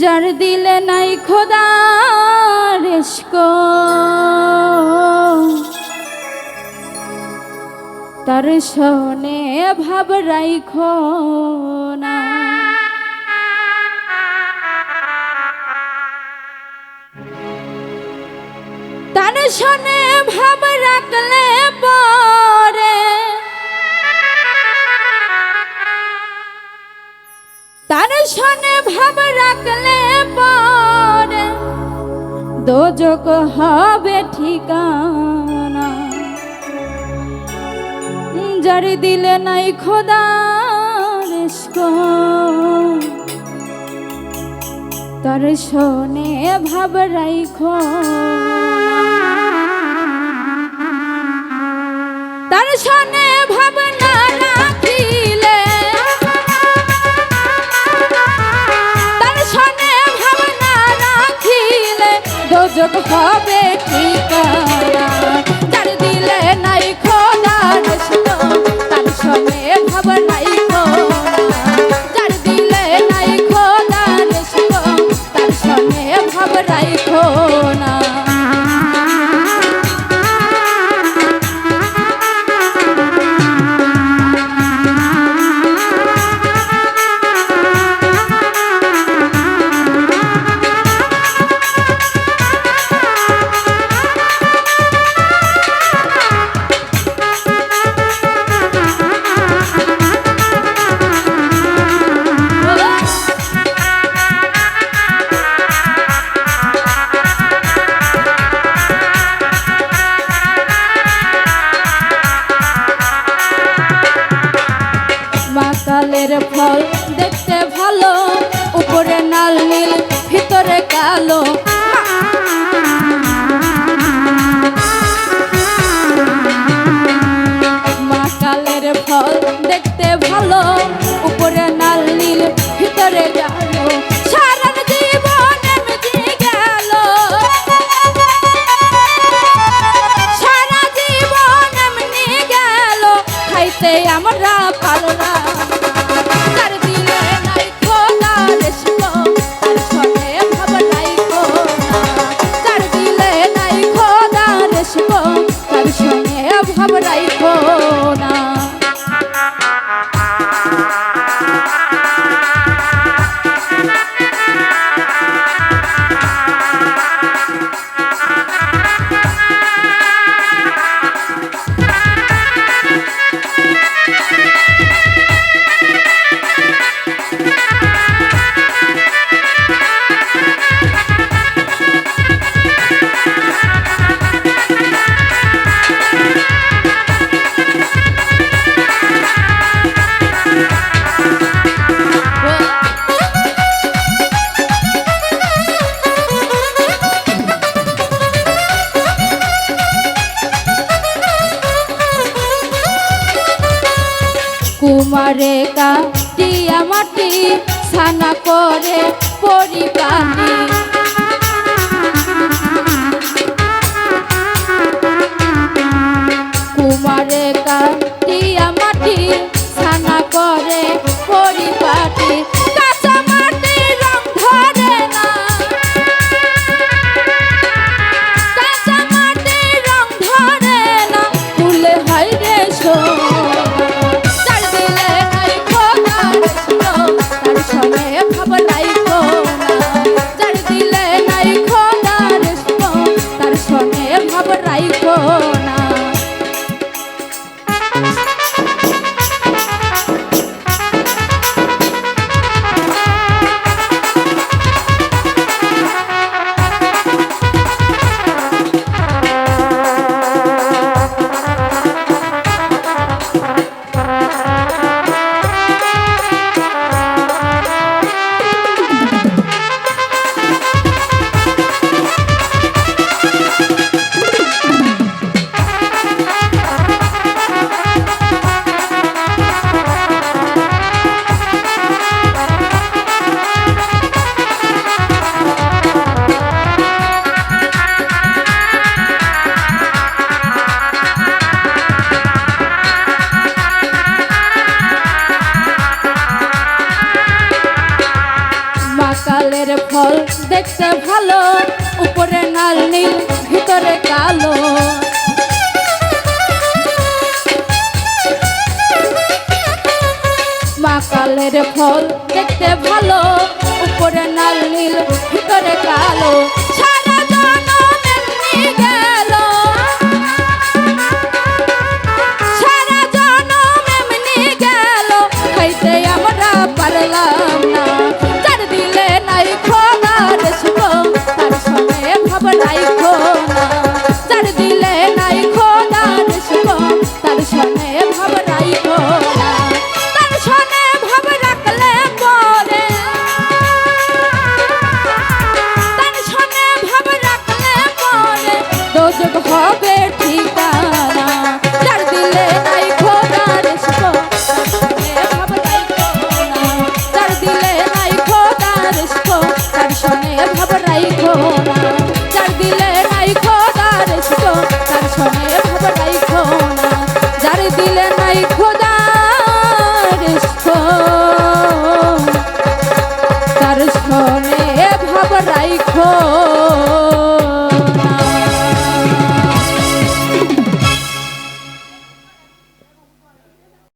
যার দিলে নাই খোদার ইশক তার শোনে ভাব রাইখো না। তার শোনে ভাব রাখলে পরে তার শোনে ভাব রাখলে পরে দোজক হবে ঠিকানা। যার দিলে নাই খোদার ইশক তার শোনে ভাব রাইখো না। তার শোনে ভাব না রাখিলে তার শোনে ভাব না রাখিলে দোজক হবে ঠিকানা। যার দিলে নাই খোদার ইশক তার শোনে ভাব রাইখো না। যার দিলে নাই খোদার ইশক তার শোনে ভাব রাইখো না। কালের ফল দেখতে ভালো উপরে নাল নীল ভিতরে কালো। মা কালের ফল দেখতে ভালো উপরে নাল নীল ভিতরে কালো। সারা জীবন এমনি গেল সারা জীবন এমনি গেল খাইতে আমরা পারো না। ভাব রাইখো না। কুমারে কাটিয়া মাটি ছানা করে পরিপাটি। কুমারে কাটিয়া মাটি ছানা করে পরিপাটি। কাঁচা মাটির রং ধরে না কাঁচা মাটির রং ধরে না ফুলে হয় রে সোনা। ভাব রাইখো না। কালের ফল দেখতে ভালো, উপরে লাল নীল ভিতরে কালো। মা কালের ফল দেখতে ভালো, উপরে লাল নীল ভিতরে কালো।